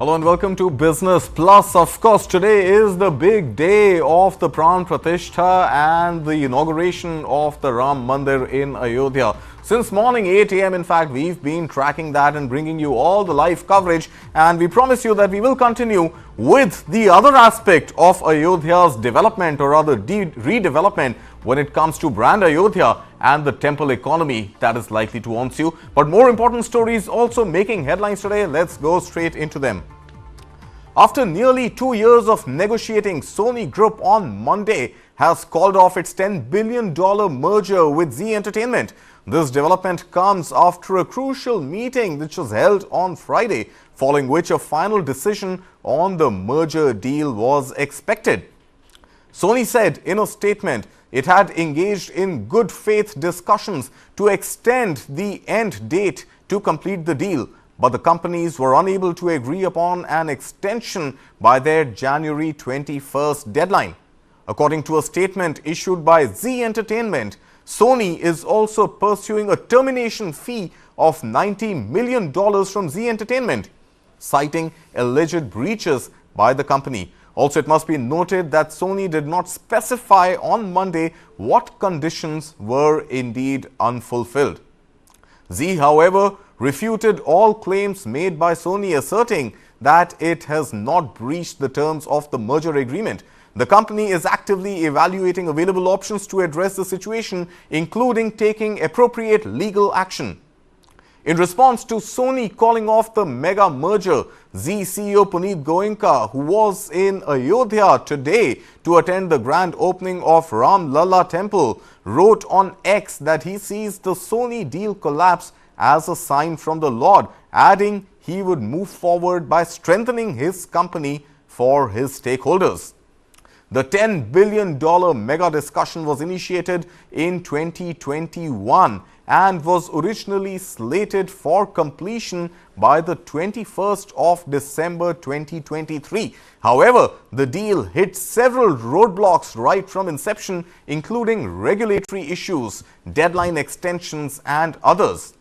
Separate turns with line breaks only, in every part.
Hello and welcome to Business Plus. Of course, today is the big day of the Pran Pratishtha and the inauguration of the Ram Mandir in Ayodhya. Since morning 8 a.m. in fact, we've been tracking that and bringing you all the live coverage, and we promise you that we will continue with the other aspect of Ayodhya's development, or rather redevelopment, when it comes to Brand Ayodhya and the temple economy that is likely to ensue. But more important stories also making headlines today. Let's go straight into them. After nearly 2 years of negotiating, Sony Group on Monday has called off its $10 billion merger with Zee Entertainment. This development comes after a crucial meeting which was held on Friday, following which a final decision on the merger deal was expected. Sony said in a statement it had engaged in good faith discussions to extend the end date to complete the deal, but the companies were unable to agree upon an extension by their January 21st deadline. According to a statement issued by Zee Entertainment, Sony is also pursuing a termination fee of $90 million from Zee Entertainment, citing alleged breaches by the company. Also, it must be noted that Sony did not specify on Monday what conditions were indeed unfulfilled. Zee, however, refuted all claims made by Sony, asserting that it has not breached the terms of the merger agreement. The company is actively evaluating available options to address the situation, including taking appropriate legal action. In response to Sony calling off the mega merger, Zee CEO Puneet Goenka, who was in Ayodhya today to attend the grand opening of Ram Lalla Temple, wrote on X that he sees the Sony deal collapse as a sign from the Lord, adding he would move forward by strengthening his company for his stakeholders. The $10 billion mega discussion was initiated in 2021 and was originally slated for completion by the 21st of December 2023. However, the deal hit several roadblocks right from inception, including regulatory issues, deadline extensions, and others.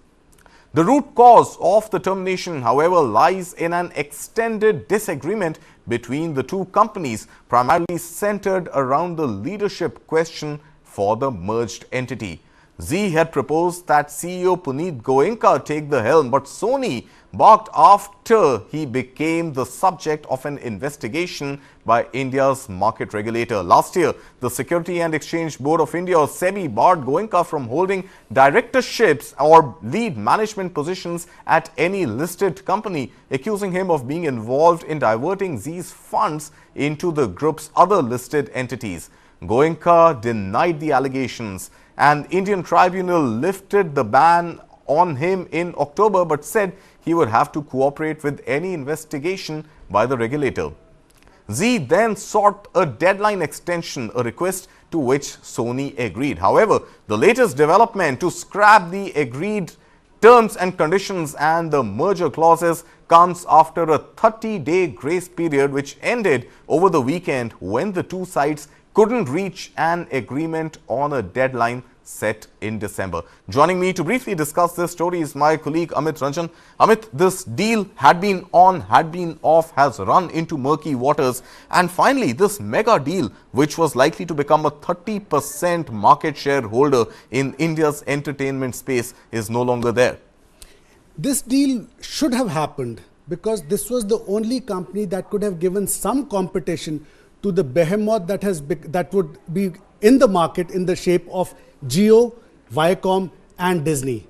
The root cause of the termination, however, lies in an extended disagreement between the two companies, primarily centered around the leadership question for the merged entity. Zee had proposed that CEO Puneet Goenka take the helm, but Sony balked after he became the subject of an investigation by India's market regulator. Last year, the Security and Exchange Board of India, or SEBI, barred Goenka from holding directorships or lead management positions at any listed company, accusing him of being involved in diverting Zee's funds into the group's other listed entities. Goenka denied the allegations. An Indian tribunal lifted the ban on him in October, but said he would have to cooperate with any investigation by the regulator. Zee then sought a deadline extension, a request to which Sony agreed. However, the latest development to scrap the agreed terms and conditions and the merger clauses comes after a 30-day grace period which ended over the weekend when the two sides couldn't reach an agreement on a deadline set in December. Joining me to briefly discuss this story is my colleague Amit Ranjan. Amit, this deal had been on, had been off, has run into murky waters, and finally this mega deal, which was likely to become a 30% market share holder in India's entertainment space, is no longer there.
This deal should have happened because this was the only company that could have given some competition to the behemoth that would be in the market in the shape of Jio, Viacom and Disney.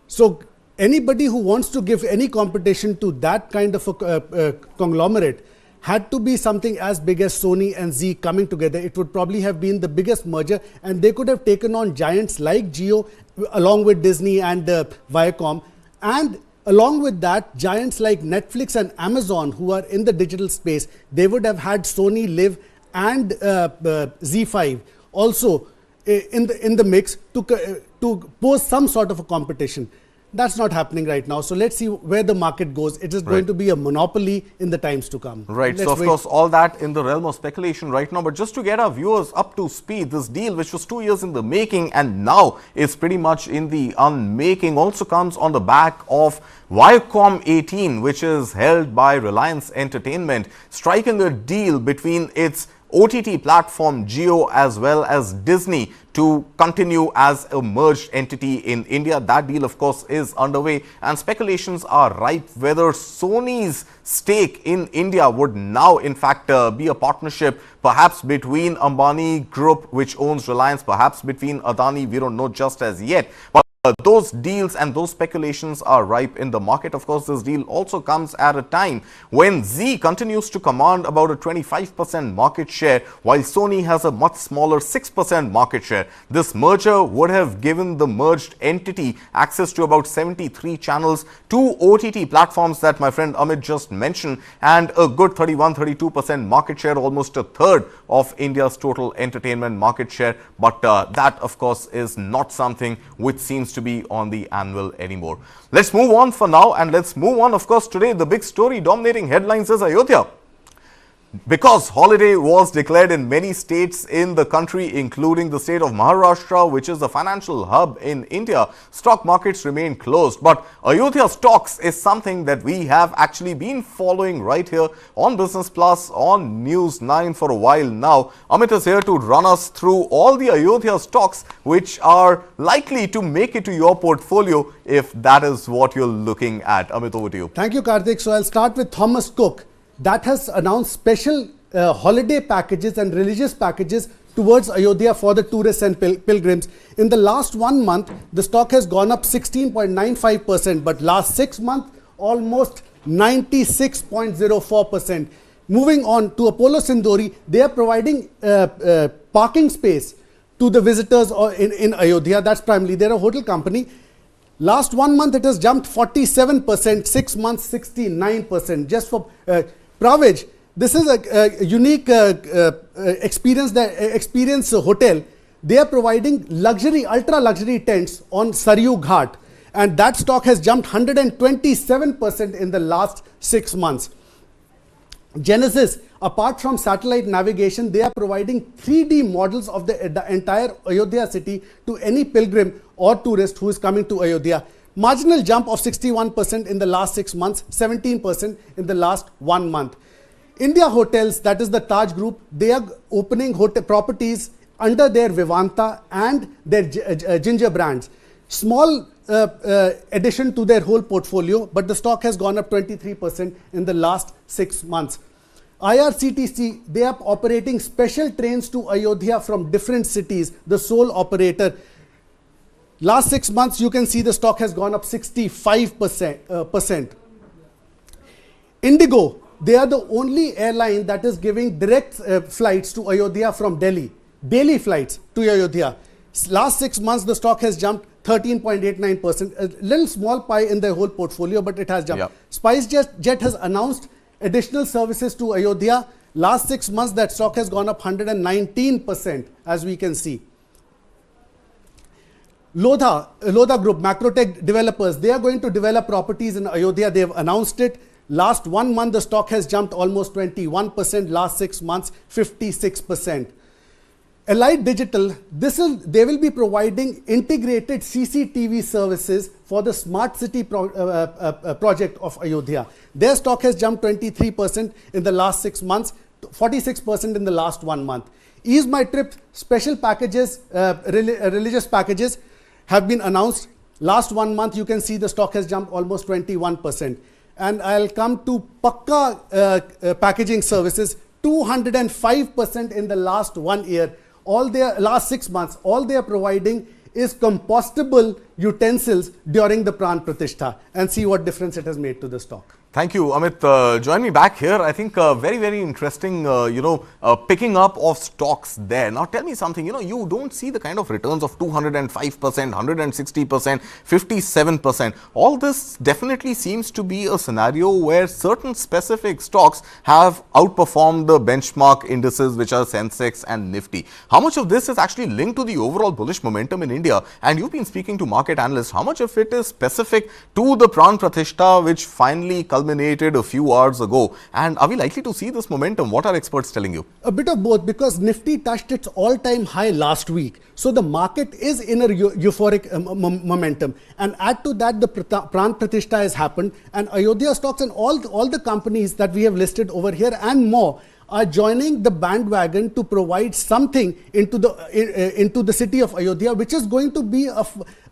So anybody who wants to give any competition to that kind of a conglomerate had to be something as big as Sony and Zee coming together. It would probably have been the biggest merger, and they could have taken on giants like Jio along with Disney and Viacom, and along with that, giants like Netflix and Amazon, who are in the digital space, they would have had Sony Live and Z5 also in the mix to pose some sort of a competition. That's not happening right now. So let's see where the market goes. It is going to be a monopoly in the times to come.
Right. So, of course, all that in the realm of speculation right now. But just to get our viewers up to speed, this deal, which was 2 years in the making and now is pretty much in the unmaking, also comes on the back of Viacom 18, which is held by Reliance Entertainment, striking a deal between its OTT platform Jio as well as Disney to continue as a merged entity in India. That deal, of course, is underway, and speculations are ripe whether Sony's stake in India would now, in fact, be a partnership perhaps between Ambani Group, which owns Reliance, perhaps between Adani. We don't know just as yet. But those deals and those speculations are ripe in the market. Of course, this deal also comes at a time when Zee continues to command about a 25% market share, while Sony has a much smaller 6% market share. This merger would have given the merged entity access to about 73 channels, 2 OTT platforms that my friend Amit just mentioned, and a good 31-32% market share, almost a third of India's total entertainment market share. But that, of course, is not something which seems to be on the anvil anymore. Let's move on for now, and let's move on. Of course, today the big story dominating headlines is Ayodhya. Because holiday was declared in many states in the country, including the state of Maharashtra, which is the financial hub in India, stock markets remain closed. But Ayodhya stocks is something that we have actually been following right here on Business Plus, on News9 for a while now. Amit is here to run us through all the Ayodhya stocks which are likely to make it to your portfolio if that is what you're looking at. Amit, over to you.
Thank you, Karthik. So I'll start with Thomas Cook. That has announced special holiday packages and religious packages towards Ayodhya for the tourists and pilgrims. In the last 1 month, the stock has gone up 16.95%, but last 6 months, almost 96.04%. Moving on to Apollo Sindori, they are providing parking space to the visitors in Ayodhya. That's primarily, they're a hotel company. Last 1 month, it has jumped 47%, 6 months, 69%. Just for Pravij, this is a unique experience hotel. They are providing luxury, ultra luxury tents on Saryu Ghat, and that stock has jumped 127% in the last 6 months. Genesis, apart from satellite navigation, they are providing 3D models of the entire Ayodhya city to any pilgrim or tourist who is coming to Ayodhya. Marginal jump of 61% in the last 6 months, 17% in the last 1 month. India Hotels, that is the Taj Group, they are opening hotel properties under their Vivanta and their Ginger brands. Small addition to their whole portfolio, but the stock has gone up 23% in the last 6 months. IRCTC, they are operating special trains to Ayodhya from different cities, the sole operator. Last 6 months, you can see the stock has gone up 65%. Indigo, they are the only airline that is giving direct flights to Ayodhya from Delhi, daily flights to Ayodhya. Last 6 months, the stock has jumped 13.89%, a little small pie in the whole portfolio, but it has jumped. Yep. SpiceJet has announced additional services to Ayodhya. Last 6 months, that stock has gone up 119%, as we can see. Lodha Group, Macrotech developers, they are going to develop properties in Ayodhya. They have announced it. Last 1 month, the stock has jumped almost 21%. Last 6 months, 56%. Allied Digital, they will be providing integrated CCTV services for the Smart City project of Ayodhya. Their stock has jumped 23% in the last 6 months, 46% in the last 1 month. Ease My Trip special packages, religious packages have been announced. Last 1 month, you can see the stock has jumped almost 21%. And I'll come to Pakka packaging services, 205% in the last 1 year. All their last 6 months, all they are providing is compostable utensils during the Pran Pratishtha, and see what difference it has made to the stock.
Thank you, Amit. Join me back here. I think very, very interesting, picking up of stocks there. Now, tell me something, you don't see the kind of returns of 205%, 160%, 57%. All this definitely seems to be a scenario where certain specific stocks have outperformed the benchmark indices, which are Sensex and Nifty. How much of this is actually linked to the overall bullish momentum in India? And you've been speaking to market analysts. How much of it is specific to the Pran Pratishtha, which finally culminated a few hours ago? And are we likely to see this momentum? What are experts telling you?
A bit of both, because Nifty touched its all-time high last week. So the market is in a euphoric momentum. And add to that, the Pran Pratishtha has happened. And Ayodhya stocks and all the companies that we have listed over here and more are joining the bandwagon to provide something into the city of Ayodhya, which is going to be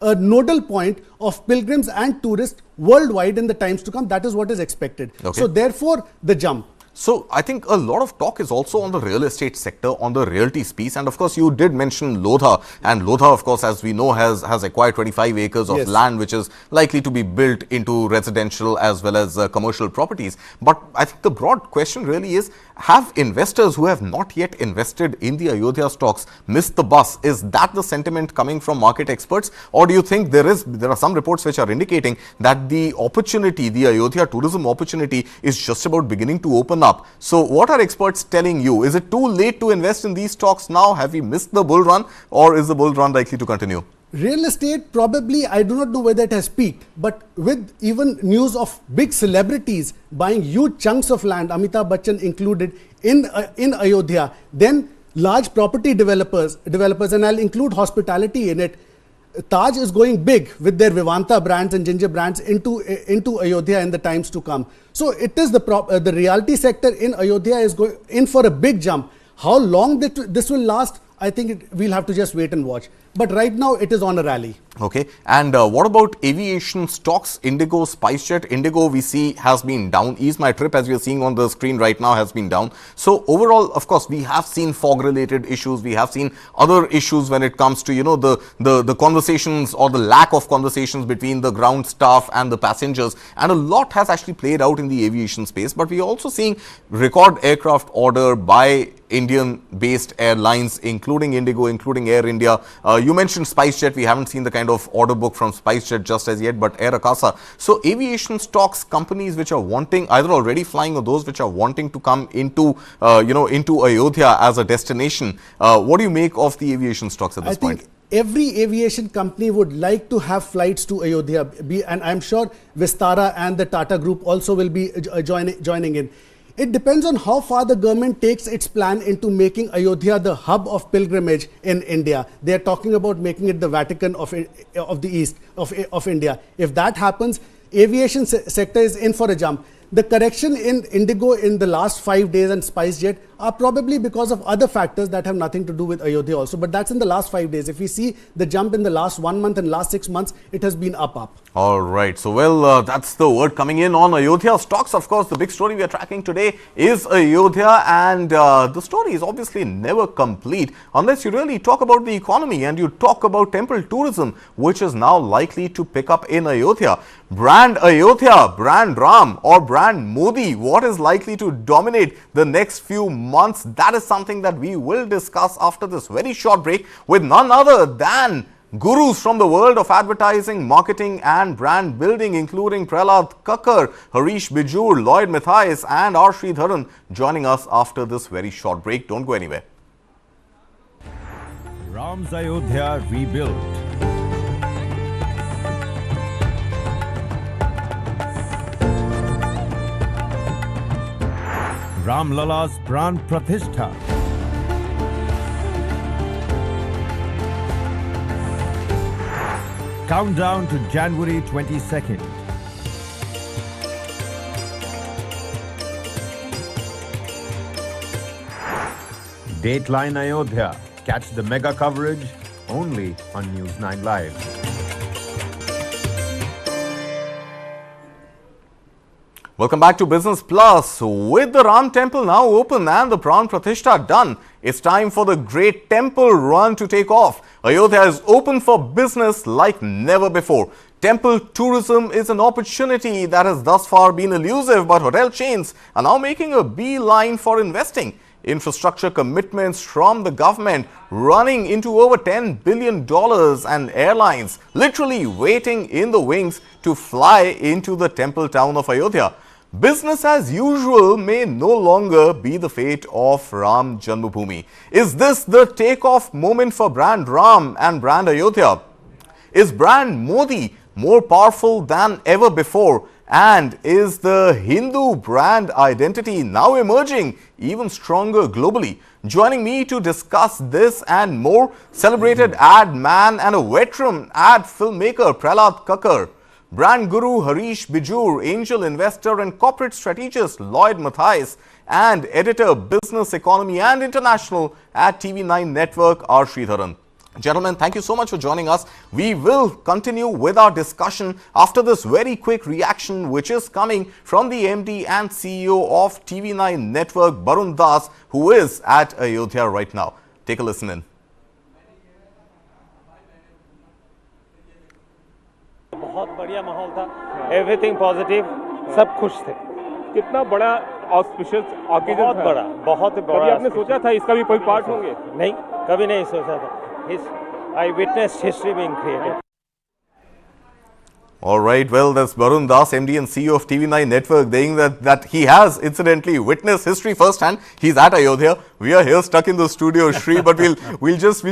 a nodal point of pilgrims and tourists worldwide in the times to come. That is what is expected.
Okay.
So therefore, the jump.
So I think a lot of talk is also on the real estate sector, on the realty piece. And of course, you did mention Lodha. And Lodha, of course, as we know, has acquired 25 acres of land, which is likely to be built into residential as well as commercial properties. But I think the broad question really is, have investors who have not yet invested in the Ayodhya stocks missed the bus? Is that the sentiment coming from market experts? Or do you think there are some reports which are indicating that the opportunity, the Ayodhya tourism opportunity, is just about beginning to open up? So what are experts telling you? Is it too late to invest in these stocks now? Have we missed the bull run, or is the bull run likely to continue?
Real estate, probably, I do not know whether it has peaked, but with even news of big celebrities buying huge chunks of land, Amitabh Bachchan included, in Ayodhya, then large property developers, and I'll include hospitality in it. Taj is going big with their Vivanta brands and Ginger brands into Ayodhya in the times to come. So it is the realty sector in Ayodhya is going in for a big jump. How long this will last, I think we'll have to just wait and watch. But right now, it is on a rally.
Okay. And what about aviation stocks? Indigo, SpiceJet. Indigo, we see, has been down. Ease My Trip, as we are seeing on the screen right now, has been down. So overall, of course, we have seen fog-related issues. We have seen other issues when it comes to, the conversations or the lack of conversations between the ground staff and the passengers. And a lot has actually played out in the aviation space. But we're also seeing record aircraft order by Indian-based airlines, including Indigo, including Air India. You mentioned SpiceJet. We haven't seen the kind of order book from SpiceJet just as yet, but Air Akasa. So aviation stocks, companies which are wanting, either already flying or those which are wanting to come into, into Ayodhya as a destination. What do you make of the aviation stocks at this point?
Every aviation company would like to have flights to Ayodhya, and I'm sure Vistara and the Tata Group also will be joining in. It depends on how far the government takes its plan into making Ayodhya the hub of pilgrimage in India. They are talking about making it the Vatican of the East of India. If that happens, aviation sector is in for a jump. The correction in Indigo in the last 5 days and SpiceJet are probably because of other factors that have nothing to do with Ayodhya also. But that's in the last 5 days. If we see the jump in the last 1 month and last 6 months, it has been up.
All right. So, well, that's the word coming in on Ayodhya stocks. Of course, the big story we are tracking today is Ayodhya, and the story is obviously never complete unless you really talk about the economy and you talk about temple tourism, which is now likely to pick up in Ayodhya. Brand Ayodhya, brand Ram, or brand Modi, what is likely to dominate the next few months? That is something that we will discuss after this very short break with none other than gurus from the world of advertising, marketing and brand building, including Prahlad Kakkar, Harish, Bijoor, Lloyd, Mathias and R. Sridharan, joining us after this very short break. Don't go anywhere.
Ram's Ayodhya rebuilt. Ram Lala's Pran Pratishtha. Countdown to January 22nd. Dateline Ayodhya. Catch the mega coverage only on News9 Live.
Welcome back to Business Plus. With the Ram Temple now open and the Pran Pratishtha done, it's time for the great temple run to take off. Ayodhya is open for business like never before. Temple tourism is an opportunity that has thus far been elusive, but hotel chains are now making a beeline for investing. Infrastructure commitments from the government running into over $10 billion and airlines literally waiting in the wings to fly into the temple town of Ayodhya. Business as usual may no longer be the fate of Ram Janmabhoomi. Is this the takeoff moment for brand Ram and brand Ayodhya? Is brand Modi more powerful than ever before? And is the Hindu brand identity now emerging even stronger globally? Joining me to discuss this and more, celebrated ad man and a veteran ad filmmaker Prahlad Kakkar, brand guru Harish, Bijoor, angel investor and corporate strategist Lloyd, Mathias, and editor Business, Economy and International at TV9 Network R. Sridharan. Gentlemen, thank you so much for joining us. We will continue with our discussion after this very quick reaction which is coming from the MD and CEO of TV9 Network, Barun Das, who is at Ayodhya right now. Take a listen in.
बहुत बढ़िया माहौल था, everything positive, सब खुश थे।
कितना बड़ा auspicious occasion था?
बहुत बड़ा।
कभी आपने सोचा था इसका भी कोई पार्ट होंगे?
नहीं, कभी नहीं सोचा था। I witnessed history being created.
All right, well, that's Barun Das, MD and CEO of TV9 Network, saying that he has incidentally witnessed history firsthand. He's at Ayodhya. We are here stuck in the studio, Shri, but we'll just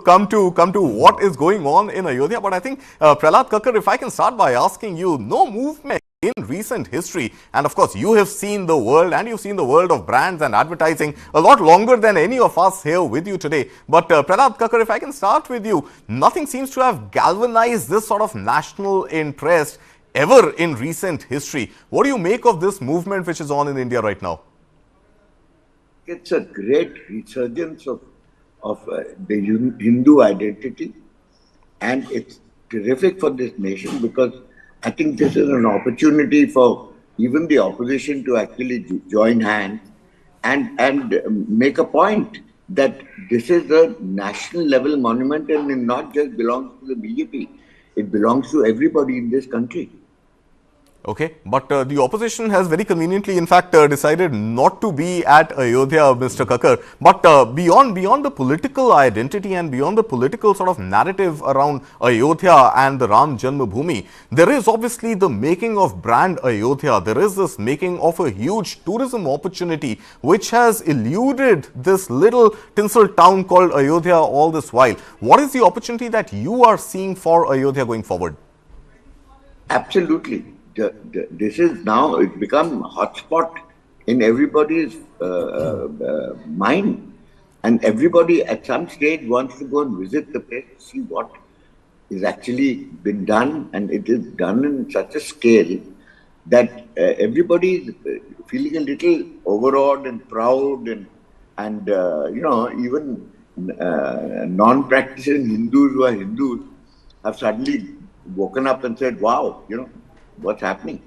come to what is going on in Ayodhya. But I think Prahlad Kakkar, if I can start by asking you, no movement in recent history, and of course you have seen the world and you've seen the world of brands and advertising a lot longer than any of us here with you today. But Prahlad Kakkar, if I can start with you, nothing seems to have galvanized this sort of national interest ever in recent history. What do you make of this movement which is on in India right now?
It's a great resurgence of the Hindu identity, and it's terrific for this nation because I think this is an opportunity for even the opposition to actually join hands and make a point that this is a national level monument and it not just belongs to the BJP. It belongs to everybody in this country.
Okay, but the opposition has very conveniently, in fact, decided not to be at Ayodhya, Mr. Kakkar. But beyond the political identity and beyond the political sort of narrative around Ayodhya and the Ram Janmabhoomi, there is obviously the making of brand Ayodhya. There is this making of a huge tourism opportunity which has eluded this little tinsel town called Ayodhya all this while. What is the opportunity that you are seeing for Ayodhya going forward?
Absolutely. This is now, it's become a hotspot in everybody's mind, and everybody at some stage wants to go and visit the place to see what is actually been done, and it is done in such a scale that everybody is feeling a little overawed and proud, and even non-practicing Hindus who are Hindus have suddenly woken up and said, wow, what's happening?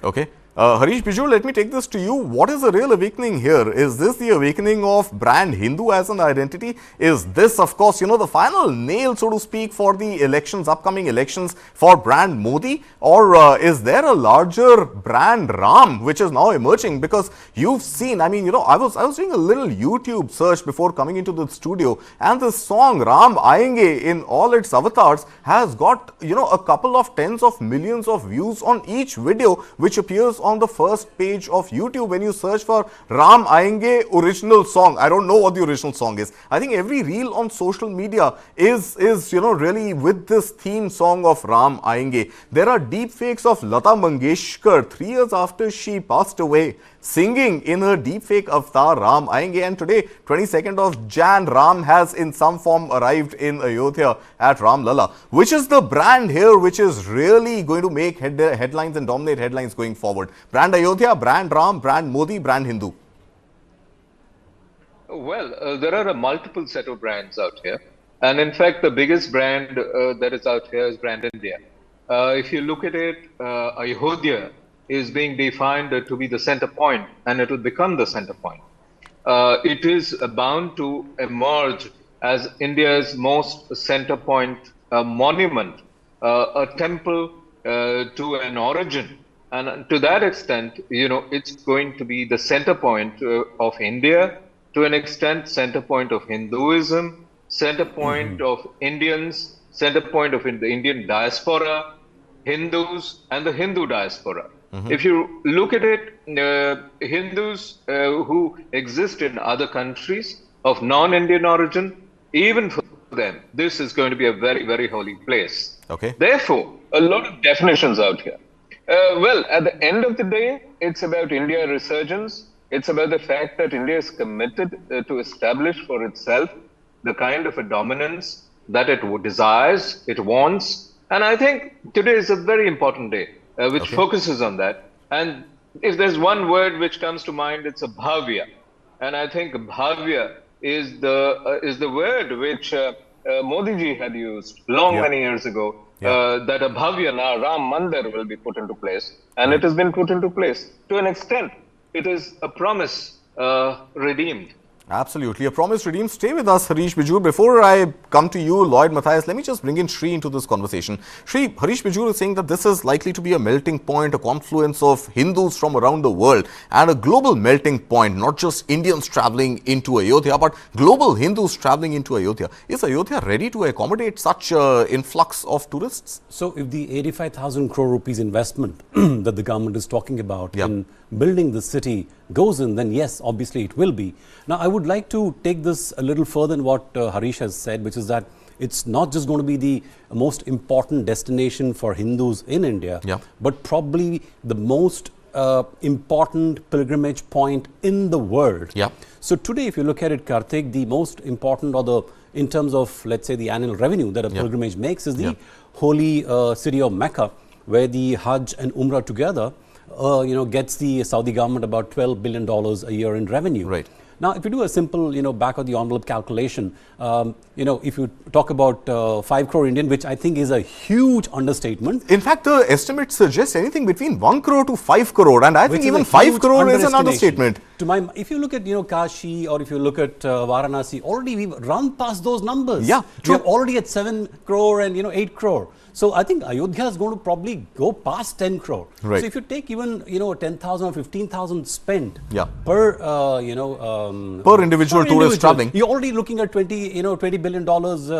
Okay. Harish, Bijoor, let me take this to you. What is the real awakening here? Is this the awakening of brand Hindu as an identity? Is this, of course, the final nail, so to speak, for the elections, upcoming elections for brand Modi? Or is there a larger brand Ram which is now emerging? Because you've seen, I was doing a little YouTube search before coming into the studio, and this song Ram Aayenge in all its avatars has got, a couple of tens of millions of views on each video which appears on the first page of YouTube when you search for Ram Aayenge original song. I don't know what the original song is. I think every reel on social media is really with this theme song of Ram Aayenge. There are deep fakes of Lata Mangeshkar 3 years after she passed away, singing in her deepfake avatar Ram Aayenge, and today 22nd of Jan, Ram has in some form arrived in Ayodhya at Ram Lalla. Which is the brand here which is really going to make headlines and dominate headlines going forward? Brand Ayodhya, brand Ram, brand Modi, brand Hindu?
Well, there are a multiple set of brands out here, and in fact the biggest brand that is out here is Brand India. If you look at it, Ayodhya is being defined to be the center point, and it will become the center point. It is bound to emerge as India's most center point monument a temple to an origin. And to that extent, it's going to be the center point of India, to an extent, center point of Hinduism, center point of Indians, center point of the Indian diaspora, Hindus, and the Hindu diaspora. If you look at it, Hindus who exist in other countries of non-Indian origin, even for them, this is going to be a very, very holy place.
Okay.
Therefore, a lot of definitions out here. Well, at the end of the day, it's about India resurgence. It's about the fact that India is committed to establish for itself the kind of a dominance that it desires, it wants. And I think today is a very important day, which focuses on that. And if there's one word which comes to mind, it's a bhavya. And I think bhavya is the word which Modi ji had used many years ago. That a bhavya now, Ram Mandir, will be put into place. And it has been put into place. To an extent, it is a promise redeemed.
Absolutely. A promise redeemed. Stay with us, Harish, Bijoor. Before I come to you, Lloyd, Mathias, let me just bring in Shri into this conversation. Shri, Harish Bijoor is saying that this is likely to be a melting point, a confluence of Hindus from around the world and a global melting point, not just Indians traveling into Ayodhya, but global Hindus traveling into Ayodhya. Is Ayodhya ready to accommodate such influx of tourists?
So if the 85,000 crore rupees investment that the government is talking about in building the city goes in, then yes, obviously it will be. Now, I would like to take this a little further in what Harish has said, which is that it's not just going to be the most important destination for Hindus in India, but probably the most important pilgrimage point in the world. So today, if you look at it, Karthik, the most important, or in terms of, let's say, the annual revenue that a pilgrimage makes is the holy city of Mecca, where the Hajj and Umrah together gets the Saudi government about $12 billion a year in revenue.
Right.
Now, if you do a simple, back of the envelope calculation, if you talk about 5 crore Indian, which I think is a huge understatement.
In fact, the estimates suggest anything between 1 crore to 5 crore, and I think even 5 crore is an understatement.
If you look at, Kashi, or if you look at Varanasi, already we've run past those numbers.
Yeah,
true. We're already at 7 crore and, 8 crore. So I think Ayodhya is going to probably go past 10 crore.
Right.
So if you take even 10,000 or 15,000 spent
per individual tourist traveling,
you're already looking at $20 billion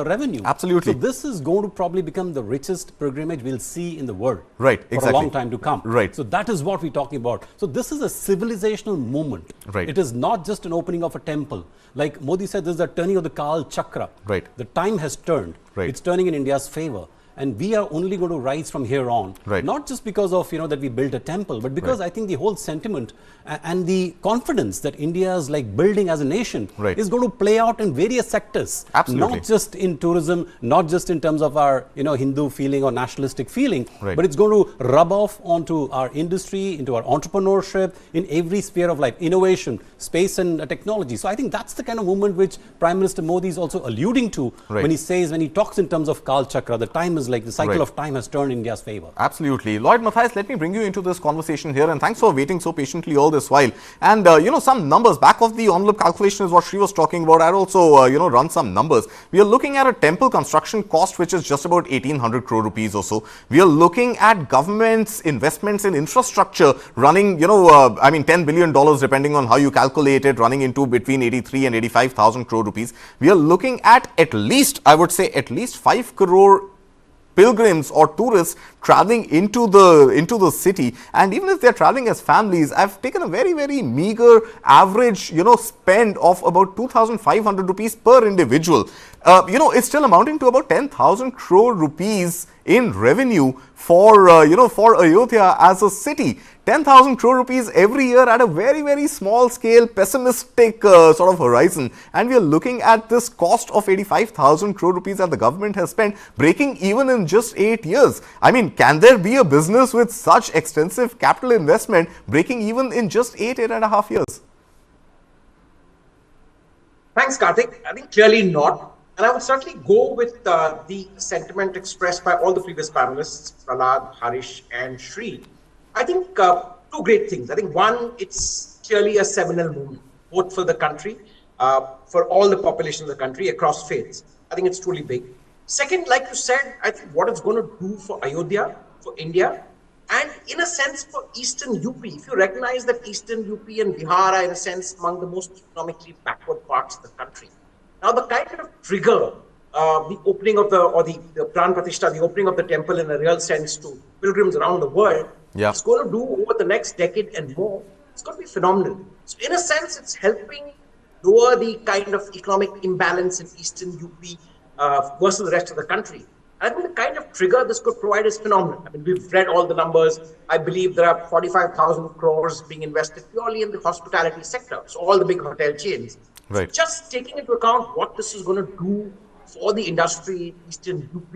revenue.
Absolutely.
So this is going to probably become the richest pilgrimage we'll see in the world.
Right. Exactly.
For a long time to come.
Right.
So that is what we're talking about. So this is a civilizational movement.
Right.
It is not just an opening of a temple. Like Modi said, this is the turning of the Kal Chakra.
Right.
The time has turned.
Right.
It's turning in India's favor. And we are only going to rise from here on.
Right.
Not just because of, that we built a temple, but because I think the whole sentiment and the confidence that India is like building as a nation is going to play out in various sectors.
Absolutely.
Not just in tourism, not just in terms of our, Hindu feeling or nationalistic feeling, but it's going to rub off onto our industry, into our entrepreneurship, in every sphere of life, innovation, space and technology. So I think that's the kind of movement which Prime Minister Modi is also alluding to when he talks in terms of Kal Chakra. The time is like the cycle of time has turned in India's favor.
Absolutely. Lloyd, Mathias, let me bring you into this conversation here, and thanks for waiting so patiently all this while. And some numbers, back of the envelope calculation is what Shri was talking about. I'd also run some numbers. We are looking at a temple construction cost which is just about 1,800 crore rupees or so. We are looking at government's investments in infrastructure running, $10 billion depending on how you calculate it, running into between 83 and 85,000 crore rupees. We are looking at least, I would say, at least 5 crore pilgrims or tourists traveling into the city. And even if they're traveling as families, I've taken a very, very meager average, spend of about 2,500 rupees per individual. It's still amounting to about 10,000 crore rupees in revenue for Ayodhya as a city. 10,000 crore rupees every year at a very, very small scale, pessimistic sort of horizon. And we are looking at this cost of 85,000 crore rupees that the government has spent, breaking even in just 8 years. I mean, can there be a business with such extensive capital investment breaking even in just 8.5 years?
Thanks, Karthik. I think clearly not. And I would certainly go with the sentiment expressed by all the previous panelists, Prahlad, Harish and Shri. I think two great things. I think one, it's clearly a seminal movement, both for the country, for all the population of the country across faiths. I think it's truly big. Second, like you said, I think what it's going to do for Ayodhya, for India, and in a sense for Eastern UP. If you recognize that Eastern UP and Bihar are in a sense among the most economically backward parts of the country. Now the kind of trigger the opening of the Pran Pratishtha, the opening of the temple in a real sense to pilgrims around the world, is going to do over the next decade and more. It's going to be phenomenal. So in a sense, it's helping lower the kind of economic imbalance in Eastern UP versus the rest of the country. I think the kind of trigger this could provide is phenomenal. I mean, we've read all the numbers. I believe there are 45,000 crores being invested purely in the hospitality sector. So all the big hotel chains.
Right.
So just taking into account what this is going to do for the industry in Eastern UP,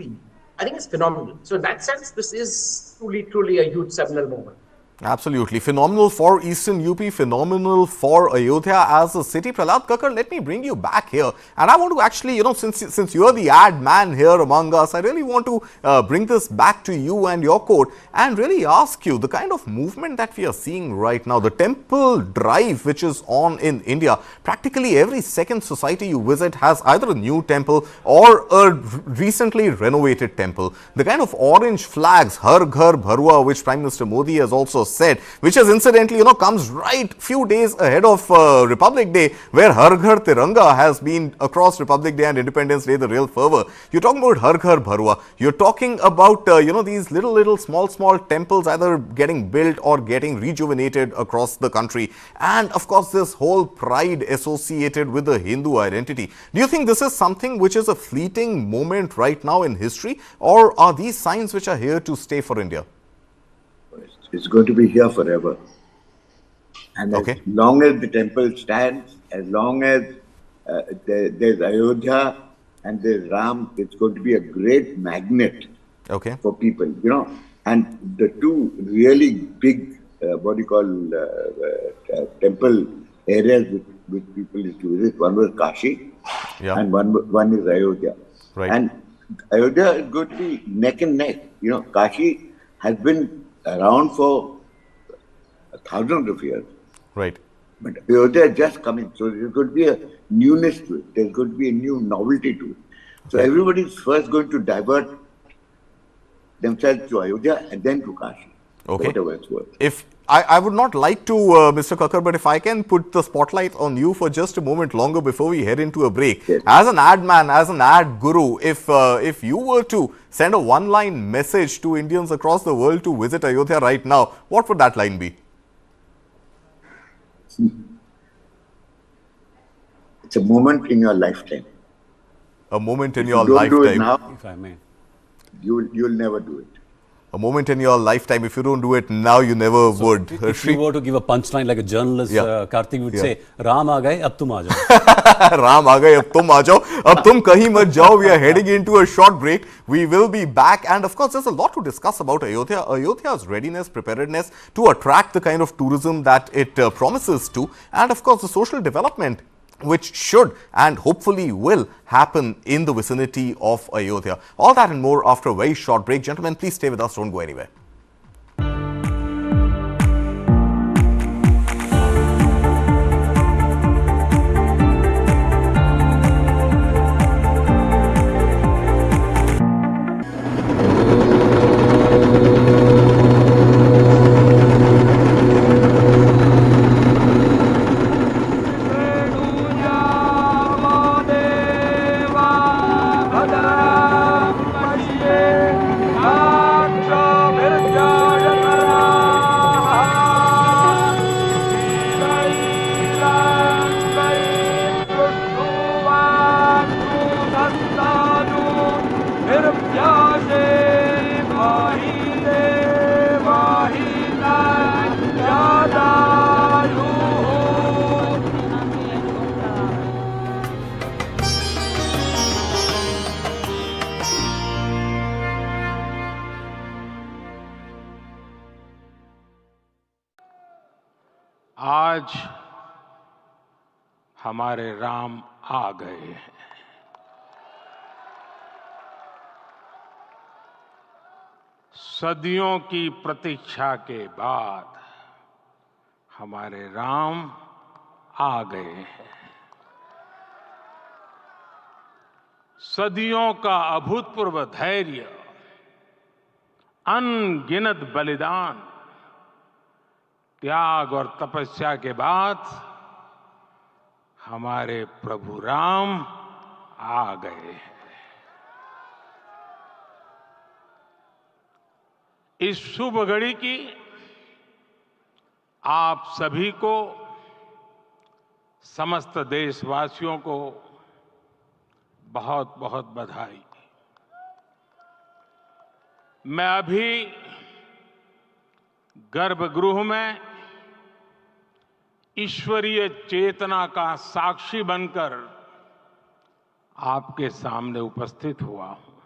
I think it's phenomenal. So in that sense, this is truly a huge seminal moment.
Absolutely. Phenomenal for Eastern UP, phenomenal for Ayodhya as a city. Prahlad Kakkar, let me bring you back here. And I want to actually, since you're the ad man here among us, I really want to bring this back to you and your court and really ask you the kind of movement that we are seeing right now. The temple drive which is on in India, practically every second society you visit has either a new temple or a recently renovated temple. The kind of orange flags, Har Ghar Bharua, which Prime Minister Modi has also said, which is incidentally, comes right few days ahead of Republic Day, where Har Ghar Tiranga has been across Republic Day and Independence Day the real fervor. You're talking about Har Ghar Bharua. You're talking about, these little small temples either getting built or getting rejuvenated across the country. And of course, this whole pride associated with the Hindu identity. Do you think this is something which is a fleeting moment right now in history, or are these signs which are here to stay for India?
It's going to be here forever. And as long as the temple stands, as long as there's Ayodhya and there's Ram, it's going to be a great magnet for people, And the two really big, temple areas which people used to visit, one was Kashi and one is Ayodhya.
Right.
And Ayodhya is going to be neck and neck. Kashi has been around for thousands of years.
Right.
But Ayodhya is just coming. So there's going to be a newness to it. There's going to be a new novelty to it. So everybody's first going to divert themselves to Ayodhya and then to Kashi. Whatever it's worth.
If I would not like to, Mr. Kakkar, but if I can put the spotlight on you for just a moment longer before we head into a break.
Yes.
As an ad man, as an ad guru, if you were to send a one-line message to Indians across the world to visit Ayodhya right now, what would that line be?
It's a moment in your lifetime.
A moment in
if
your
you don't
lifetime.
Do it now,
if I may.
You'll never do it.
A moment in your lifetime. If you don't do it now, you never would.
If you were to give a punchline like a journalist, Karthik would say, Ram aa gaye, ab tum aa jao.
Ram aa gaye, ab tum aa jao. Ab tum kahin mat jao. We are heading into a short break. We will be back. And of course, there's a lot to discuss about Ayodhya. Ayodhya's readiness, preparedness to attract the kind of tourism that it promises to. And of course, the social development which should and hopefully will happen in the vicinity of Ayodhya. All that and more after a very short break. Gentlemen, please stay with us. Don't go anywhere.
आज हमारे राम आ गए हैं। सदियों की प्रतीक्षा के बाद हमारे राम आ गए हैं। सदियों का अभूतपूर्व धैर्य, अनगिनत बलिदान, त्याग और तपस्या के बाद हमारे प्रभु राम आ गए हैं। इस शुभ घड़ी की आप सभी को, समस्त देशवासियों को बहुत बहुत बधाई। मैं अभी गर्भगृह में ईश्वरीय चेतना का साक्षी बनकर आपके सामने उपस्थित हुआ हूं।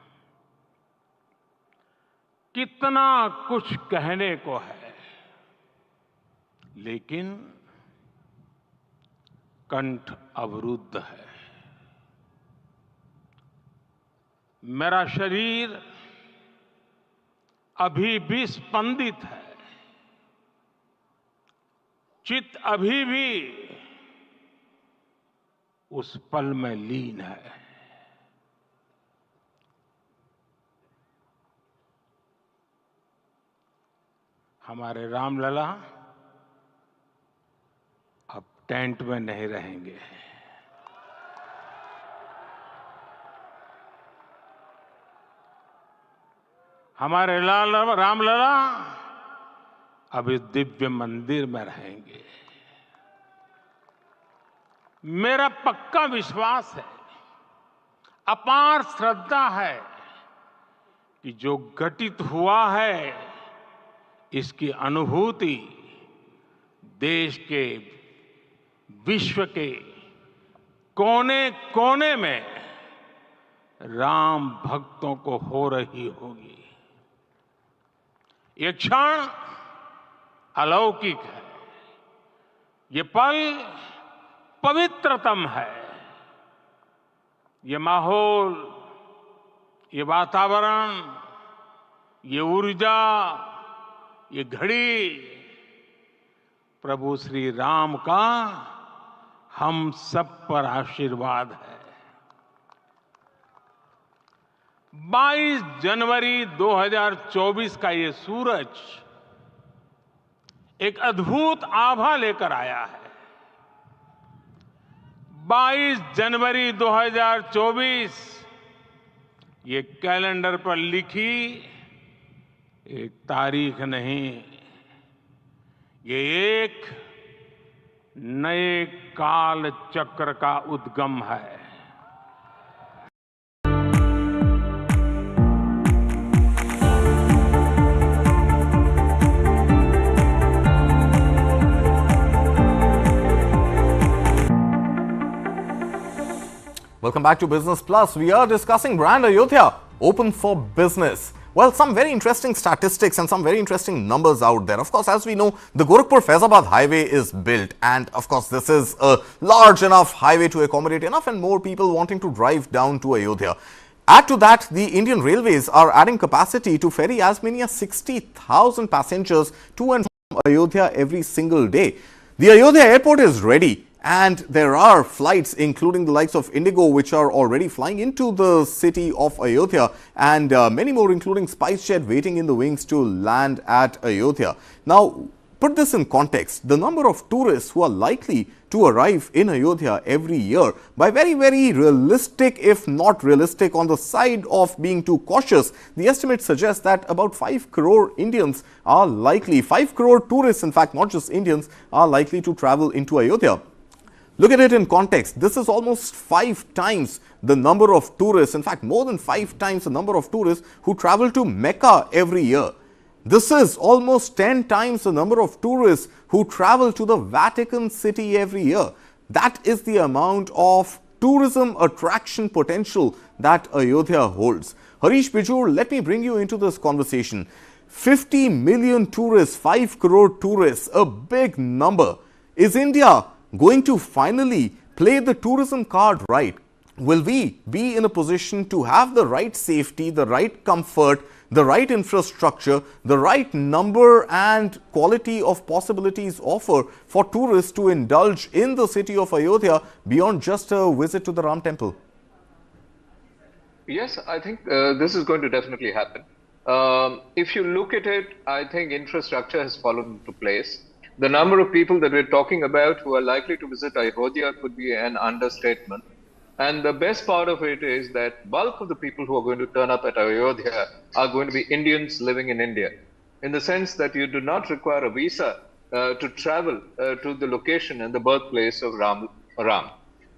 कितना कुछ कहने को है, लेकिन कंठ अवरुद्ध है। मेरा शरीर अभी भी स्पंदित है, चित्त अभी भी उस पल में लीन है। हमारे रामलला अब टेंट में नहीं रहेंगे। हमारे रामलला अब इस दिव्य मंदिर में रहेंगे। मेरा पक्का विश्वास है, अपार श्रद्धा है कि जो घटित हुआ है, इसकी अनुभूति देश के, विश्व के कोने कोने में राम भक्तों को हो रही होगी। ये क्षण अलौकिक है, ये पल पवित्रतम है। ये माहौल, ये वातावरण, ये ऊर्जा, ये घड़ी प्रभु श्री राम का हम सब पर आशीर्वाद है। 22 जनवरी 2024 का ये सूरज एक अद्भुत आभा लेकर आया है। 22 जनवरी 2024 ये कैलेंडर पर लिखी एक तारीख नहीं, ये एक नए काल चक्र का उद्गम है।
Welcome back to Business Plus. We are discussing Brand Ayodhya, open for business. Well, some very interesting statistics and some very interesting numbers out there. Of course, as we know, the Gorakhpur-Faizabad highway is built, and of course, this is a large enough highway to accommodate enough and more people wanting to drive down to Ayodhya. Add to that, the Indian Railways are adding capacity to ferry as many as 60,000 passengers to and from Ayodhya every single day. The Ayodhya airport is ready, and there are flights including the likes of Indigo which are already flying into the city of Ayodhya, and many more including SpiceJet waiting in the wings to land at Ayodhya. Now, put this in context, the number of tourists who are likely to arrive in Ayodhya every year, by very, very realistic, if not realistic on the side of being too cautious, the estimate suggests that about 5 crore Indians are likely, 5 crore tourists in fact, not just Indians, are likely to travel into Ayodhya. Look at it in context. This is almost 5 times the number of tourists, in fact more than 5 times the number of tourists who travel to Mecca every year. This is almost 10 times the number of tourists who travel to the Vatican City every year. That is the amount of tourism attraction potential that Ayodhya holds. Harish, Bijoor, let me bring you into this conversation. 50 million tourists, 5 crore tourists, a big number. Is India going to finally play the tourism card right? Will we be in a position to have the right safety, the right comfort, the right infrastructure, the right number and quality of possibilities offer for tourists to indulge in the city of Ayodhya beyond just a visit to the Ram temple?
Yes, I think this is going to definitely happen. If you look at it, I think infrastructure has fallen into place. The number of people that we're talking about who are likely to visit Ayodhya could be an understatement. And the best part of it is that bulk of the people who are going to turn up at Ayodhya are going to be Indians living in India, in the sense that you do not require a visa to travel to the location and the birthplace of Ram.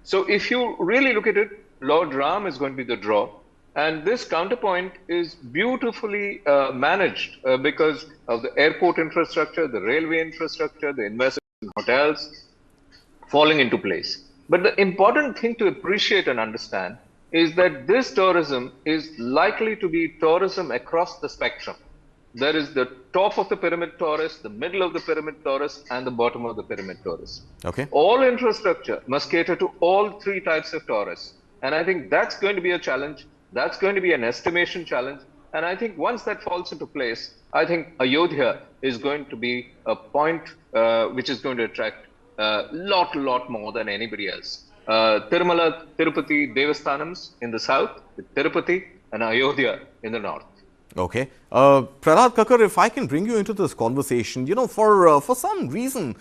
So if you really look at it, Lord Ram is going to be the draw. And this counterpoint is beautifully managed because of the airport infrastructure, the railway infrastructure, the investment in hotels falling into place. But the important thing to appreciate and understand is that this tourism is likely to be tourism across the spectrum. There is the top of the pyramid tourist, the middle of the pyramid tourist, and the bottom of the pyramid tourist.
Okay.
All infrastructure must cater to all three types of tourists. And I think that's going to be a challenge. That's going to be an estimation challenge. And I think once that falls into place, I think Ayodhya is going to be a point which is going to attract a lot more than anybody else. Tirumala, Tirupati, Devasthanams in the south, with Tirupati and Ayodhya in the north.
Okay. Prahlad Kakkar, if I can bring you into this conversation, you know, for some reason,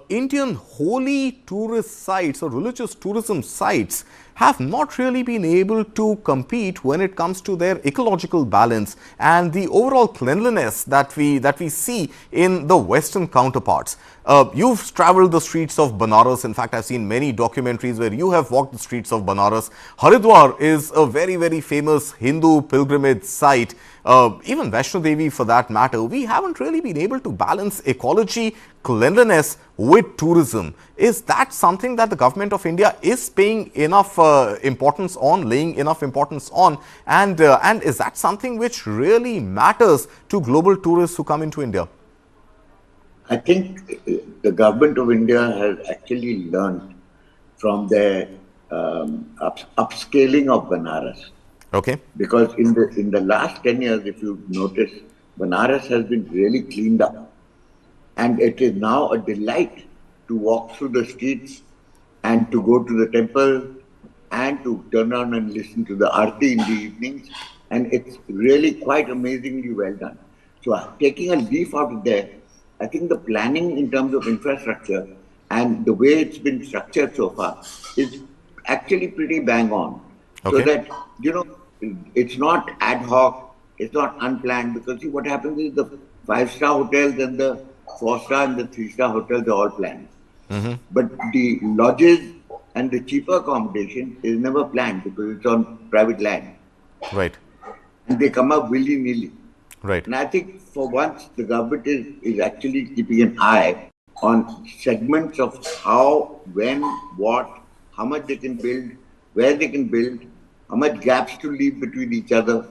Indian holy tourist sites or religious tourism sites have not really been able to compete when it comes to their ecological balance and the overall cleanliness that we see in the Western counterparts. You've traveled the streets of Banaras. In fact, I've seen many documentaries where you have walked the streets of Banaras. Haridwar is a very famous Hindu pilgrimage site. Even Vaishno Devi for that matter. We haven't really been able to balance ecology, cleanliness with tourism. Is that something that the government of India is paying enough importance on, laying enough importance on, and is that something which really matters to global tourists who come into India?
I think the government of India has actually learned from their upscaling of Banaras.
Okay.
Because in the last 10 years, if you notice, Banaras has been really cleaned up. And it is now a delight to walk through the streets and to go to the temple and to turn around and listen to the Aarti in the evenings. And it's really quite amazingly well done. So taking a leaf out of there, I think the planning in terms of infrastructure and the way it's been structured so far is actually pretty bang on.
Okay.
So that, you know, it's not ad hoc, it's not unplanned, because see what happens is the 5-star hotels and the 4-star and the 3-star hotels are all planned. But the lodges and the cheaper accommodation is never planned because it's on private land.
Right.
And they come up willy-nilly.
Right.
And I think for once the government is actually keeping an eye on segments of how, when, what, how much they can build, where they can build, how much gaps to leave between each other,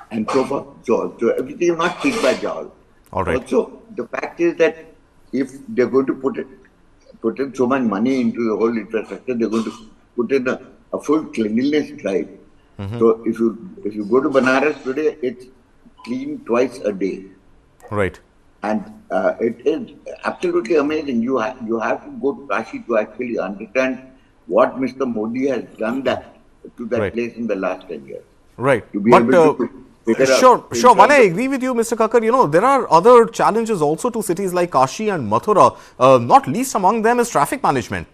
and so forth. So everything is not cheek by jowl.
All right.
Also, the fact is that if they're going to put in so much money into the whole infrastructure, they're going to put in a full cleanliness drive. So if you go to Banaras today, it's clean twice a day.
Right.
And it is absolutely amazing. You have to go to Kashi to actually understand what Mr. Modi has done to that place in the last 10 years.
Right.
To be able to
Sure. While I agree with you, Mr. Kakkar, you know, there are other challenges also to cities like Kashi and Mathura. Not least among them is traffic management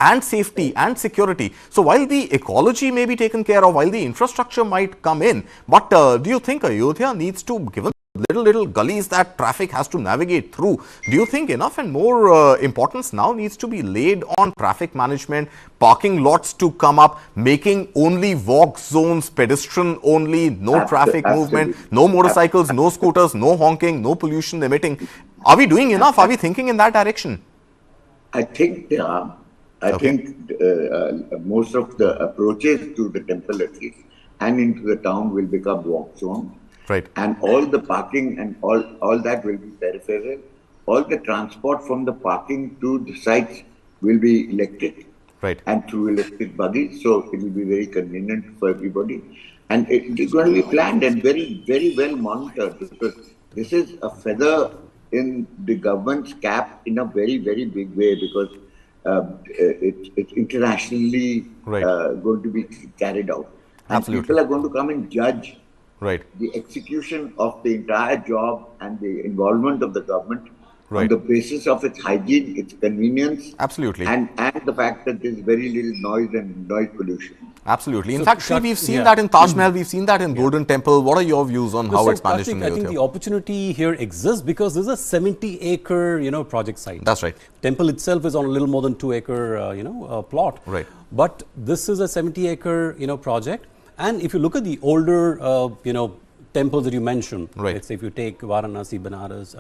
and safety and security. So while the ecology may be taken care of, while the infrastructure might come in, but do you think Ayodhya needs to, given little gullies that traffic has to navigate through, do you think enough and more importance now needs to be laid on traffic management, parking lots to come up, making only walk zones, pedestrian only, no traffic movement, no motorcycles, no scooters, no honking, no pollution emitting? Are we doing enough? Are we thinking in that direction?
I think they are. I think most of the approaches to the temple at least and into the town will become walk zones.
Right.
And all the parking and all that will be peripheral. All the transport from the parking to the sites will be electric.
Right.
And through electric buggies, so it will be very convenient for everybody. And it is going to be planned and very well monitored, because this is a feather in the government's cap in a very big way, because it's internationally going to be carried out. And
Absolutely.
people are going to come and judge
the
execution of the entire job and the involvement of the government
Right.
on the basis of its hygiene, its convenience,
Absolutely.
and the fact that there's very little noise and noise pollution.
Absolutely. In
So,
fact, Sri, we've seen
yeah.
that in Taj Mahal, we've seen that in Golden Temple. What are your views on how
So,
expansion
Karthik,
in
I think
Ayodhya?
the opportunity here exists because there's a 70-acre, project site.
That's right.
Temple itself is on a little more than 2-acre, plot.
Right.
But this is a 70-acre, project. And if you look at the older, temples that you mentioned,
Right.
let's say if you take Varanasi, Banaras,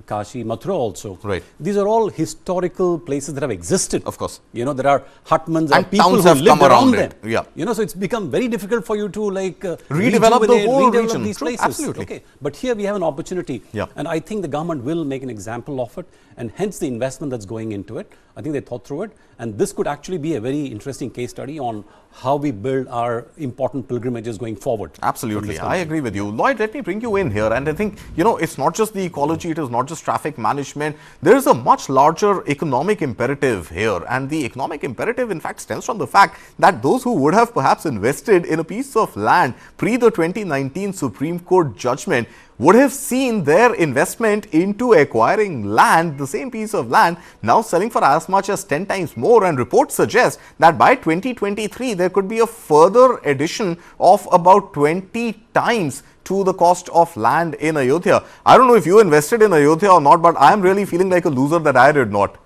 Kashi, Mathura also.
Right.
These are all historical places that have existed.
Of course.
There are hutmans and
And
people
towns
who
have
lived
come around
them.
it. Yeah.
So it's become very difficult for you to
Redevelop the
rejuvenate,
whole
redevelop
region.
these
True.
places.
Absolutely.
Okay. But here we have an opportunity.
Yeah.
And I think the government will make an example of it, and hence the investment that's going into it. I think they thought through it. And this could actually be a very interesting case study on how we build our important pilgrimages going forward.
Absolutely. I agree with you. Lloyd, let me bring you in here. And I think, it's not just the ecology, it is not just traffic management. There is a much larger economic imperative here. And the economic imperative, in fact, stems from the fact that those who would have perhaps invested in a piece of land pre the 2019 Supreme Court judgment would have seen their investment into acquiring land, the same piece of land, now selling for as much as 10 times more. And reports suggest that by 2023, there could be a further addition of about 20 times to the cost of land in Ayodhya. I don't know if you invested in Ayodhya or not, but I'm really feeling like a loser that I did not.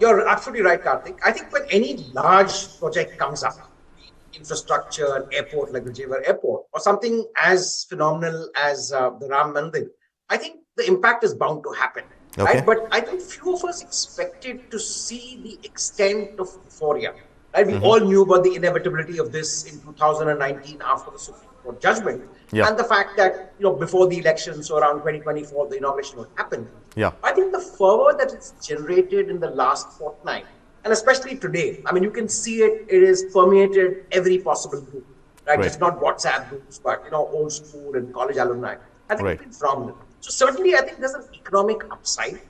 You're absolutely right, Karthik. I think when any large project comes up, infrastructure, an airport like the Bijoor airport, or something as phenomenal as the Ram Mandir, I think the impact is bound to happen.
Okay.
Right? But I think few of us expected to see the extent of euphoria. Right? We all knew about the inevitability of this in 2019 after the Supreme Court judgment, and the fact that before the elections, so around 2024, the inauguration would happen.
Yeah.
I think the fervor that it's generated in the last fortnight, and especially today, you can see it is permeated every possible group, right?
Right.
It's not WhatsApp groups, but, old school and college alumni. I think
Right.
it's been phenomenal. So certainly, I think there's an economic upside,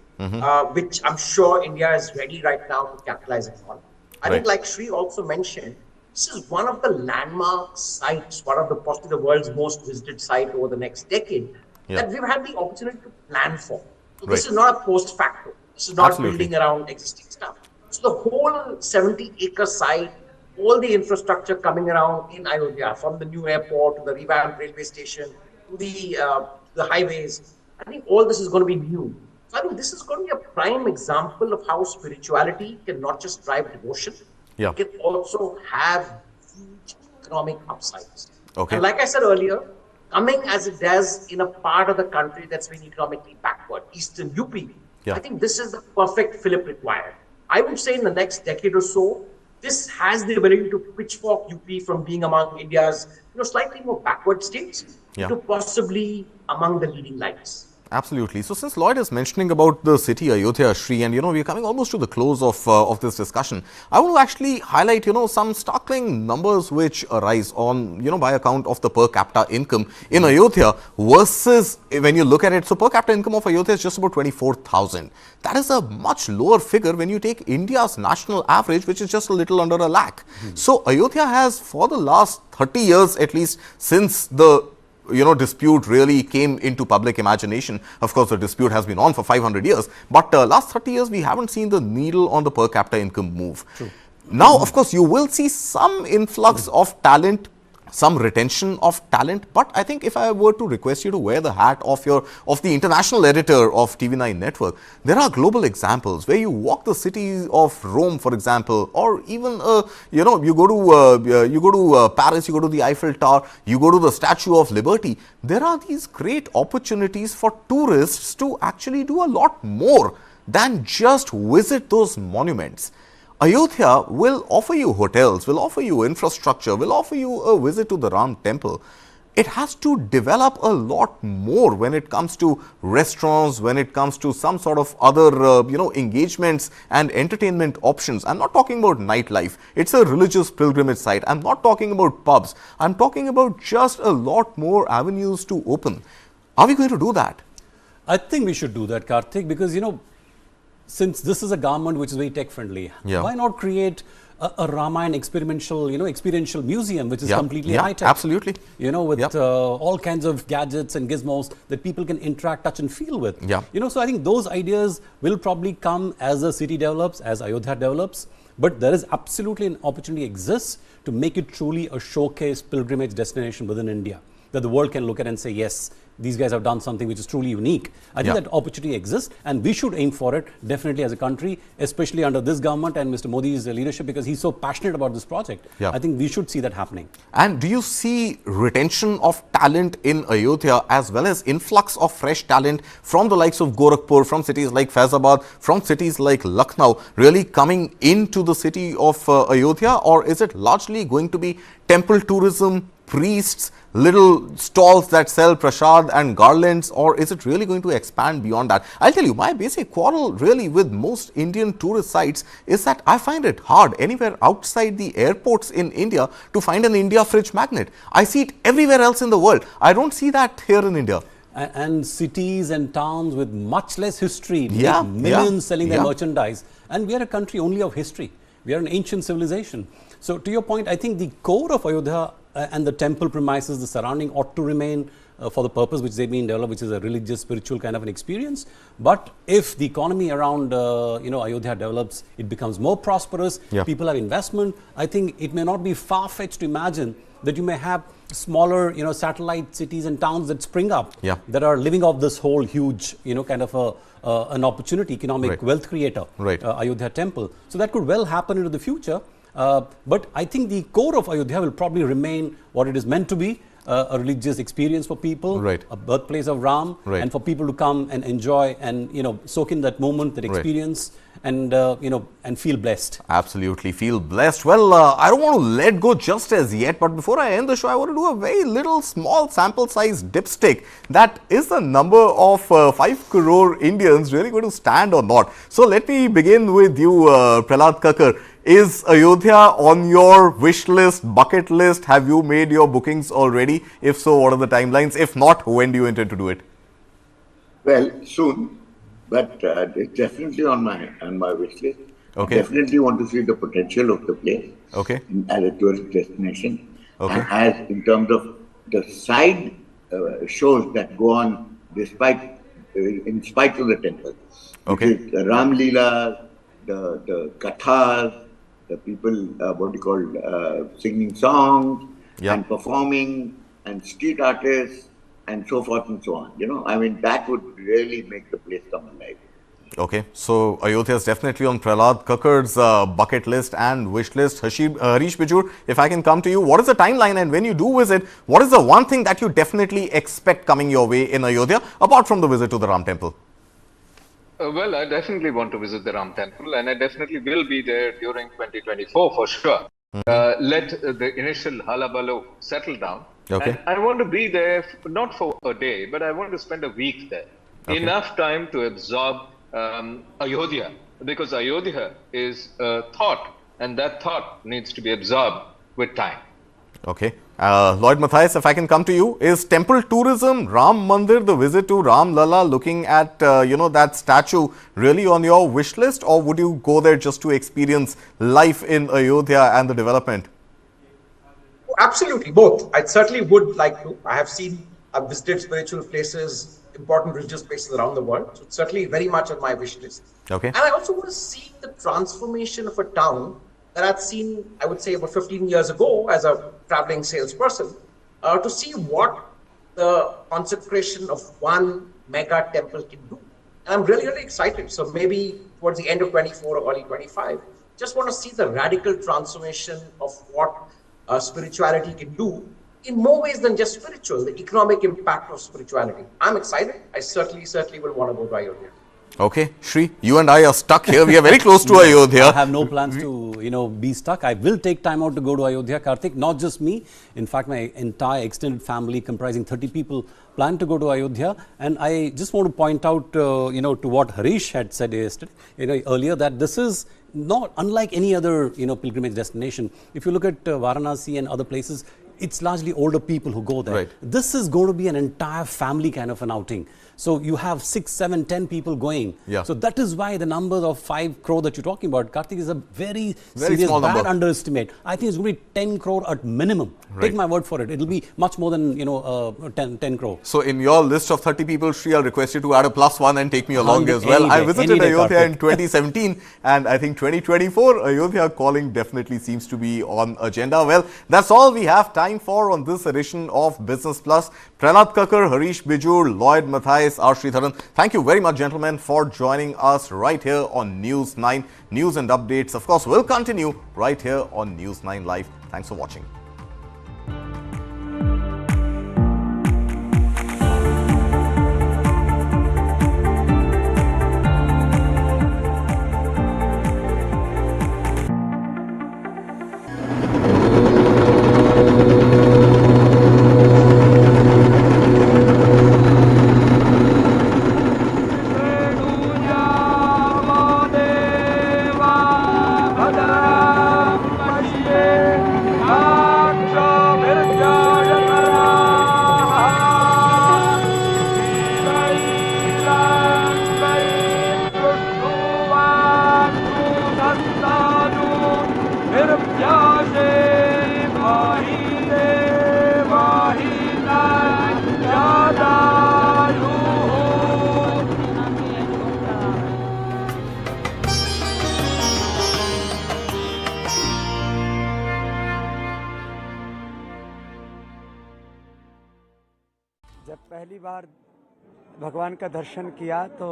which I'm sure India is ready right now to capitalize upon. I think, like Sri also mentioned, this is one of the landmark sites, one of the possibly the world's most visited site over the next decade that we've had the opportunity to plan for. So this is not a post facto. This is not building around existing stuff. So the whole 70-acre site, all the infrastructure coming around in Ayodhya, from the new airport to the revamped railway station to the highways, I think all this is going to be new. So I think this is going to be a prime example of how spirituality can not just drive devotion, it can also have huge economic upsides.
Okay.
And like I said earlier, coming as it does in a part of the country that's been economically backward, Eastern UP, I think this is the perfect fillip required. I would say in the next decade or so, this has the ability to pitchfork UP from being among India's slightly more backward states to possibly among the leading lights.
Absolutely. So since Lloyd is mentioning about the city Ayodhya, Sri, and we're coming almost to the close of this discussion, I want to actually highlight some startling numbers which arise on by account of the per capita income in Ayodhya versus when you look at it. So per capita income of Ayodhya is just about 24,000. That is a much lower figure when you take India's national average, which is just a little under a lakh. So Ayodhya has, for the last 30 years at least, since the dispute really came into public imagination. Of course, the dispute has been on for 500 years, but last 30 years, we haven't seen the needle on the per capita income move.
True.
Now, of course, you will see some influx of talent, some retention of talent, but I think if I were to request you to wear the hat of the international editor of TV9 network, there are global examples where you walk the cities of Rome, for example, or even you go to Paris, you go to the Eiffel Tower, you go to the Statue of Liberty. There are these great opportunities for tourists to actually do a lot more than just visit those monuments. Ayodhya will offer you hotels, will offer you infrastructure, will offer you a visit to the Ram temple. It has to develop a lot more when it comes to restaurants, when it comes to some sort of other, engagements and entertainment options. I'm not talking about nightlife. It's a religious pilgrimage site. I'm not talking about pubs. I'm talking about just a lot more avenues to open. Are we going to do that?
I think we should do that, Karthik, because, since this is a government which is very tech friendly, why not create a Ramayana experiential museum, which is completely high tech?
Absolutely.
With all kinds of gadgets and gizmos that people can interact, touch and feel with. So I think those ideas will probably come as the city develops, as Ayodhya develops. But there is absolutely an opportunity exists to make it truly a showcase pilgrimage destination within India, that the world can look at and say, yes, these guys have done something which is truly unique. I think that opportunity exists, and we should aim for it definitely as a country, especially under this government and Mr. Modi's leadership, because he's so passionate about this project. I think we should see that happening.
And do you see retention of talent in Ayodhya as well as influx of fresh talent from the likes of Gorakhpur, from cities like Faizabad, from cities like Lucknow really coming into the city of Ayodhya? Or is it largely going to be temple tourism, priests, little stalls that sell prasad and garlands, or is it really going to expand beyond that? I'll tell you, my basic quarrel really with most Indian tourist sites is that I find it hard anywhere outside the airports in India to find an India fridge magnet. I see it everywhere else in the world. I don't see that here in India.
And cities and towns with much less history, millions selling their merchandise. And we are a country only of history. We are an ancient civilization. So to your point, I think the core of Ayodhya and the temple premises, the surrounding ought to remain for the purpose which they've been developed, which is a religious, spiritual kind of an experience. But if the economy around Ayodhya develops, it becomes more prosperous, people have investment, I think it may not be far-fetched to imagine that you may have smaller, satellite cities and towns that spring up that are living off this whole huge, kind of an opportunity, economic wealth creator, Ayodhya temple. So that could well happen into the future. But I think the core of Ayodhya will probably remain what it is meant to be, a religious experience for people, a birthplace of Ram, and for people to come and enjoy and soak in that moment, that experience, and and feel blessed.
Absolutely, feel blessed. Well, I don't want to let go just as yet, but before I end the show, I want to do a very little small sample size dipstick. That is the number of 5 crore Indians really going to stand or not? So let me begin with you, Prahlad Kakkar. Is Ayodhya on your wish list, bucket list? Have you made your bookings already? If so, what are the timelines? If not, when do you intend to do it?
Well, soon, but it's definitely on my wish list.
Okay.
I definitely want to see the potential of the place.
Okay.
As a tourist destination.
Okay.
And as in terms of the side shows that go on in spite of the temple.
Okay.
The Ram Leela, the Kathas, the people, singing songs and performing, and street artists, and so forth and so on. I mean, that would really make the place come alive.
Okay, so Ayodhya is definitely on Prahlad Kakkar's bucket list and wish list. Harish Bijoor, if I can come to you, what is the timeline, and when you do visit, what is the one thing that you definitely expect coming your way in Ayodhya, apart from the visit to the Ram temple?
Well, I definitely want to visit the Ram temple, and I definitely will be there during 2024 for sure. Let the initial hullabaloo settle down.
Okay.
And I want to be there not for a day, but I want to spend a week there. Okay. Enough time to absorb Ayodhya, because Ayodhya is a thought, and that thought needs to be absorbed with time.
Okay. Lloyd, Mathias, if I can come to you, is temple tourism, Ram Mandir, the visit to Ram Lala, looking at, that statue really on your wish list, or would you go there just to experience life in Ayodhya and the development?
Absolutely, both. I certainly would like to. I've visited spiritual places, important religious places around the world. So it's certainly very much on my wish list.
Okay.
And I also want to see the transformation of a town that I'd seen, I would say, about 15 years ago as a traveling salesperson, to see what the consecration of one mega temple can do. And I'm really, really excited. So maybe towards the end of 24 or early 25, just want to see the radical transformation of what spirituality can do in more ways than just spiritual, the economic impact of spirituality. I'm excited. I certainly will want to go to Ayodhya.
Okay, Shri, you and I are stuck here. We are very close to Ayodhya.
I have no plans to, be stuck. I will take time out to go to Ayodhya, Karthik. Not just me. In fact, my entire extended family, comprising 30 people, plan to go to Ayodhya. And I just want to point out, to what Harish had said yesterday, earlier, that this is not unlike any other, pilgrimage destination. If you look at Varanasi and other places, it's largely older people who go there.
Right.
This is going to be an entire family kind of an outing. So you have 6, 7, 10 people going.
Yeah.
So that is why the number of 5 crore that you're talking about, Karthik, is a very serious,
small
bad
number.
underestimate. I think it's going to be 10 crore at minimum.
Right.
Take my word for it. It'll be much more than 10 crore.
So in your list of 30 people, Shri, I'll request you to add a +1 and take me along as well.
Any day,
I visited
any day,
Ayodhya
Karthik.
in 2017, and I think 2024 Ayodhya calling definitely seems to be on agenda. Well, that's all we have time for on this edition of Business Plus. Prahlad Kakkar, Harish, Bijoor, Lloyd, Mathias, R. Sridharan. Thank you very much, gentlemen, for joining us right here on News 9. News and updates, of course, will continue right here on News 9 Live. Thanks for watching.
जब पहली बार भगवान का दर्शन किया तो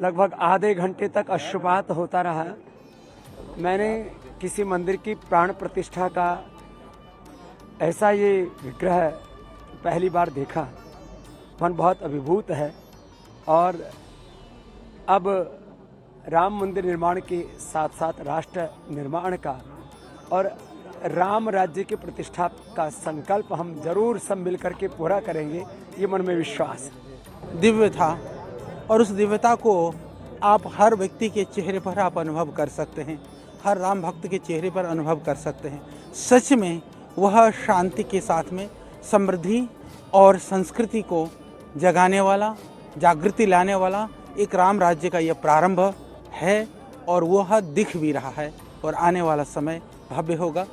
लगभग आधे घंटे तक अश्रुपात होता रहा। मैंने किसी मंदिर की प्राण प्रतिष्ठा का ऐसा ये विग्रह पहली बार देखा। मन बहुत अभिभूत है और अब राम मंदिर निर्माण के साथ साथ राष्ट्र निर्माण का और राम राज्य की प्रतिष्ठा का संकल्प हम जरूर सब मिलकर के पूरा करेंगे, ये मन में विश्वास है।
दिव्य था और उस दिव्यता को आप हर व्यक्ति के चेहरे पर आप अनुभव कर सकते हैं, हर राम भक्त के चेहरे पर अनुभव कर सकते हैं। सच में वह शांति के साथ में समृद्धि और संस्कृति को जगाने वाला, जागृति लाने वाला एक राम राज्य का यह प्रारंभ है और वह दिख भी रहा है और आने वाला समय भव्य होगा।